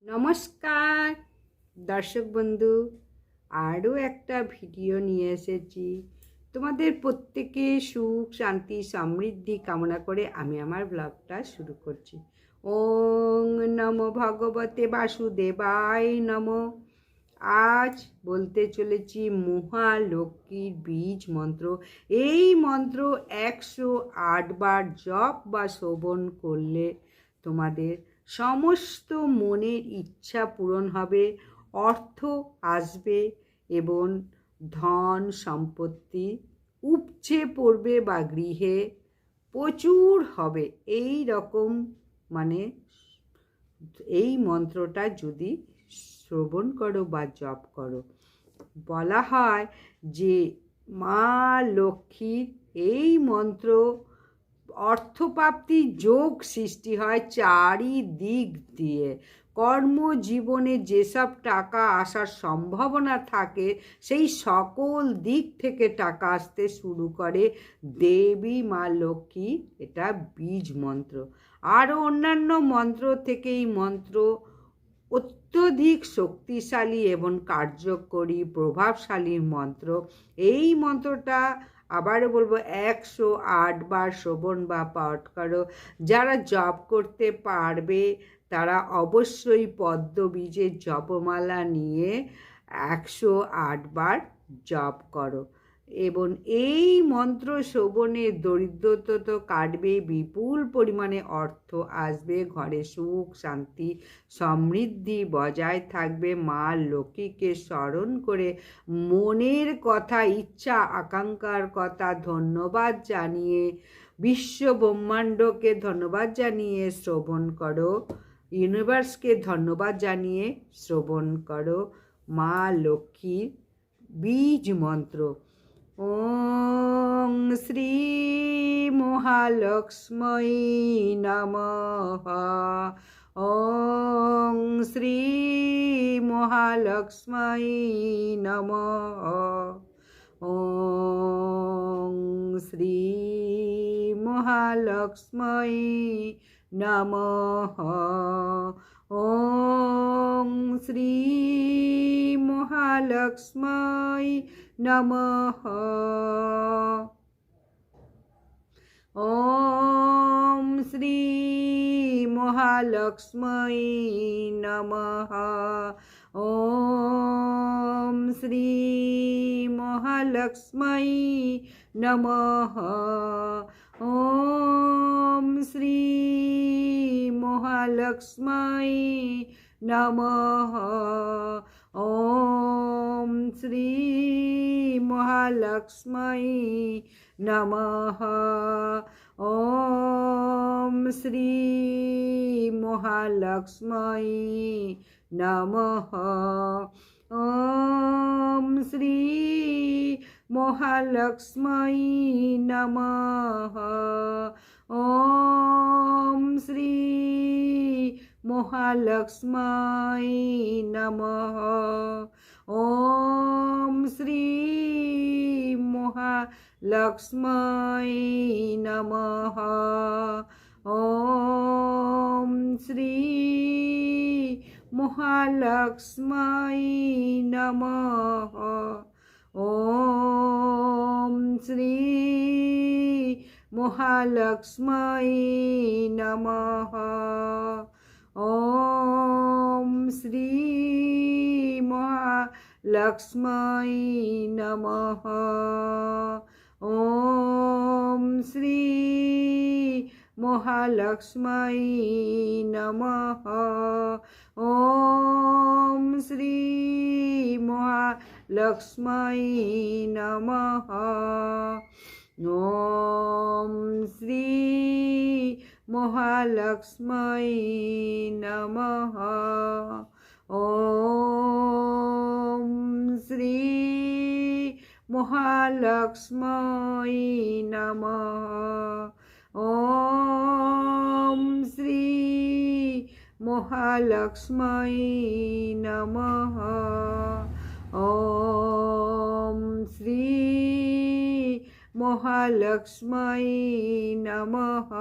নমস্কার দর্শক বন্ধু, আরও একটা ভিডিও নিয়ে এসেছি। তোমাদের প্রত্যেকে সুখ শান্তি সমৃদ্ধি কামনা করে আমি আমার ব্লগটা শুরু করছি। ওং নমো ভগবতে বাসুদেবায় নমো। আজ বলতে চলেছি মহালক্ষ্মীর বীজ মন্ত্র। এই মন্ত্র 108 বার জপ বা শ্রবণ করলে তোমাদের সমস্ত মনের ইচ্ছা পূরণ হবে, অর্থ আসবে এবং ধন সম্পত্তি উপচে পড়বে বা গৃহে প্রচুর হবে। এই রকম মানে এই মন্ত্রটা যদি শ্রবণ করো বা জপ করো, বলা হয় যে মা লক্ষ্মীর এই মন্ত্র অর্থপ্রাপ্তির যোগ সৃষ্টি হয় চারিদিক দিয়ে। কর্মজীবনে যেসব টাকা আসার সম্ভাবনা থাকে সেই সকল দিক থেকে টাকা আসতে শুরু করে। দেবী মা লক্ষ্মী এটা বীজ মন্ত্র। আরও অন্যান্য মন্ত্র থেকে এই মন্ত্র অত্যধিক শক্তিশালী এবং কার্যকরী প্রভাবশালী মন্ত্র। এই মন্ত্রটা আবারও বলবো 108 বার শ্রবণ বা পাঠ করো। যারা জপ করতে পারবে তারা অবশ্যই পদ্মবীজের জপমালা নিয়ে 108 বার জপ করো এবং এই মন্ত্র শ্রবণে দরিদ্রতা তো কাটবে, বিপুল পরিমাণে অর্থ আসবে, ঘরে সুখ শান্তি সমৃদ্ধি বজায় থাকবে। মা লক্ষ্মীকে স্মরণ করে মনের কথা ইচ্ছা আকাঙ্ক্ষার কথা ধন্যবাদ জানিয়ে, বিশ্ব ব্রহ্মাণ্ডকে ধন্যবাদ জানিয়ে শ্রবণ করো, ইউনিভার্সকে ধন্যবাদ জানিয়ে শ্রবণ করো মা লক্ষ্মীর বীজ মন্ত্র। ওং শ্রী মহালক্ষ্মী নমঃ। ওং শ্রী মহালক্ষ্মী নমঃ। ওং শ্রী মহালক্ষ্মী নমঃ। ওং শ্রী মহালক্ষ্মী নমঃ। ওম শ্রী মহালক্ষ্মী নমঃ। ওম শ্রী মহালক্ষ্মী নমঃ। ওম শ্রী মহালক্ষ্মী নমঃ। ওম শ্রী মহালক্ষ্মী নমঃ। ওম শ্রী মহালক্ষ্মী নমঃ। ওম শ্রী মহালক্ষ্মী নমঃ। ওম শ্রী মহালক্ষ্মী নমঃ। ওম শ্রী মহালক্ষ্মী নমঃ। ওম শ্রী মহালক্ষ্মী নমঃ। ওম শ্রী মহালক্ষ্মী নমঃ। ওম শ্রী মহালক্ষ্মী নমঃ। ওম শ্রী মহালক্ষ্মী নমঃ। ওম শ্রী মহালক্ষ্মী নমঃ। ওম শ্রী মহালক্ষ্মী নমঃ। ওম শ্রী মহালক্ষ্মী নমঃ। ওম শ্রী মহালক্ষ্মী নমঃ। ওম শ্রী মহালক্ষ্মী নমঃ।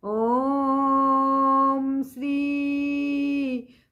ওম শ্রী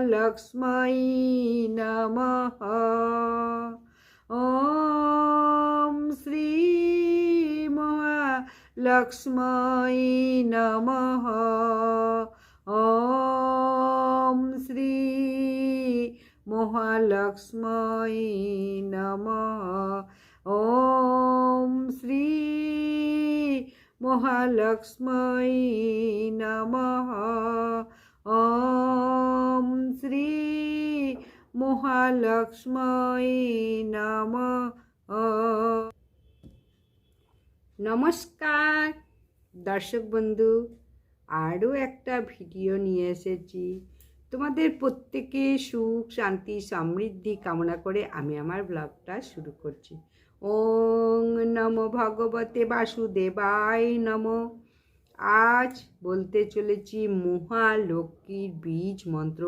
মহালক্ষ্মী নমঃ। ওম শ্রী মহালক্ষ্মী নমঃ। ওম শ্রী মহালক্ষ্মী নমঃ। ওম শ্রী মহালক্ষ্মী নমঃ। ওম শ্রী মহালক্ষ্মী নমঃ। নমস্কার দর্শক বন্ধু, আরও একটা ভিডিও নিয়ে এসেছি। তোমাদের প্রত্যেকে সুখ শান্তি সমৃদ্ধি কামনা করে আমি আমার ব্লগটা শুরু করছি। ওং নমো ভগবতে বাসুদেবায় নমো। আজ বলতে চলেছি মহালক্ষ্মীর বীজ মন্ত্র।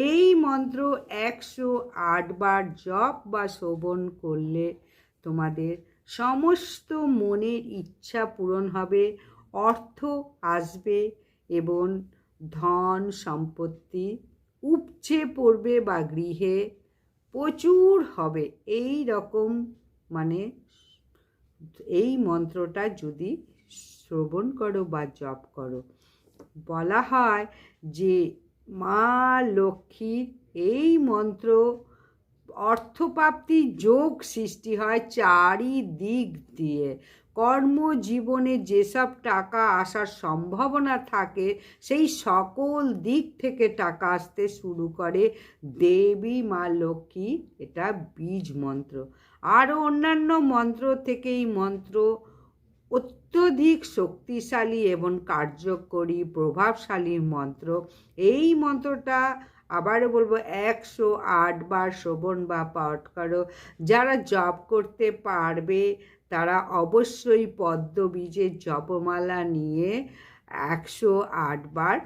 এই মন্ত্র 108 বার জপ বা শ্রবণ করলে তোমাদের সমস্ত মনের ইচ্ছা পূরণ হবে, অর্থ আসবে এবং ধন সম্পত্তি উপচে পড়বে বা গৃহে প্রচুর হবে। এই রকম এই মন্ত্রটা যদি শ্রবণ করো বা জপ করো, বলা হয় যে মা লক্ষ্মীর এই মন্ত্র অর্থপ্রাপ্তির যোগ সৃষ্টি হয় চারিদিক দিয়ে। কর্মজীবনে যেসব টাকা আসার সম্ভাবনা থাকে সেই সকল দিক থেকে টাকা আসতে শুরু করে। দেবী মা লক্ষ্মী এটা বীজ মন্ত্র। আরও অন্যান্য মন্ত্র থেকে এই মন্ত্র অত্যধিক শক্তিশালী এবং কার্যকরী প্রভাবশালী মন্ত্র। এই মন্ত্রটা আবারও বলবো 108 বার শ্রবণ বা পাঠ করো। যারা জপ করতে পারবে তারা অবশ্যই পদ্মবীজের জপমালা নিয়ে 108 বার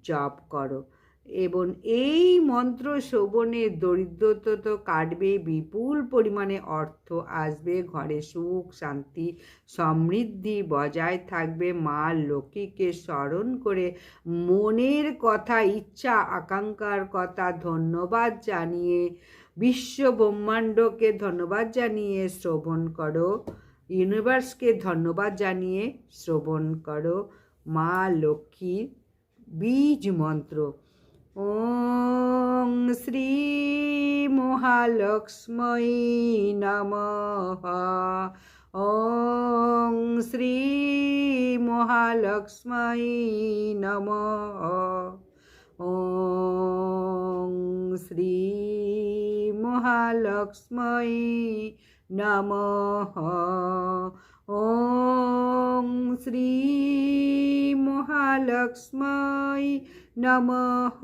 জপ করো এবং এই মন্ত্র শ্রবণে দরিদ্রতা তো কাটবে, বিপুল পরিমাণে অর্থ আসবে, ঘরে সুখ শান্তি সমৃদ্ধি বজায় থাকবে। মা লক্ষ্মীকে স্মরণ করে মনের কথা ইচ্ছা আকাঙ্ক্ষার কথা ধন্যবাদ জানিয়ে, বিশ্ব ব্রহ্মাণ্ডকে ধন্যবাদ জানিয়ে শ্রবণ করো, ইউনিভার্সকে ধন্যবাদ জানিয়ে শ্রবণ করো মা লক্ষ্মীর বীজ মন্ত্র। ওং শ্রী মহালক্ষ্মী নমঃ। ওং শ্রী মহালক্ষ্মী নমঃ। ওং শ্রী মহালক্ষ্মী নমঃ। ওং শ্রী মহালক্ষ্মী নমঃ।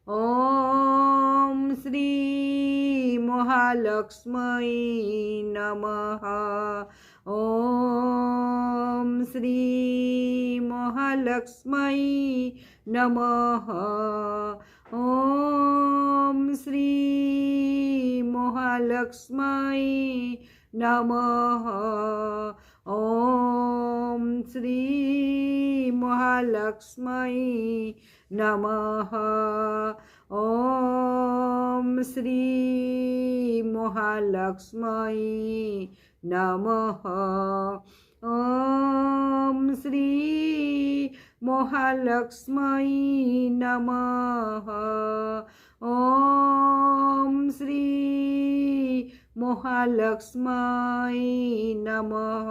ওম শ্রী মহালক্ষ্মী নমঃ। ওম শ্রী মহালক্ষ্মী নমঃ। ওম শ্রী মহালক্ষ্মী নমঃ। ওম শ্রী মহালক্ষ্মী নমঃ। ওম শ্রী মহালক্ষ্মী নমঃ। ওম শ্রী মহালক্ষ্মী নমঃ।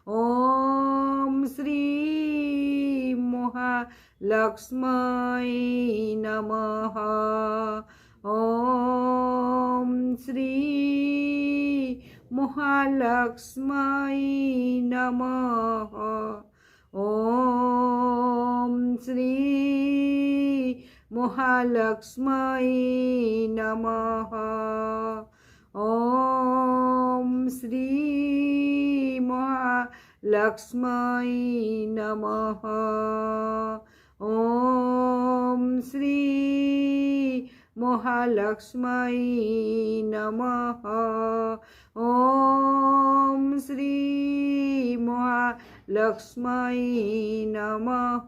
ওম শ্রী মহালক্ষ্মী নমঃ। ওম শ্রী মহালক্ষ্মী নমঃ। ওম শ্রী মহালক্ষ্মী নমঃ। ওম শ্রী মহালক্ষ্মী নমঃ। ওম শ্রী মহালক্ষ্মী নমঃ। ওম শ্রী মহালক্ষ্মী নমঃ। ওম শ্রী মহালক্ষ্মী নমঃ।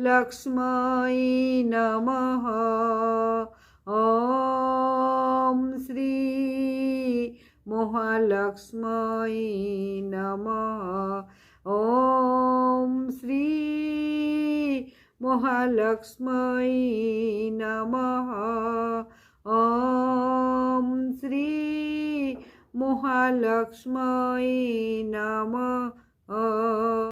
लक्ष्मै नमः। ॐ श्री महालक्ष्मै नमः। ॐ श्री महालक्ष्मै नमः। ॐ श्री महालक्ष्मै नमः।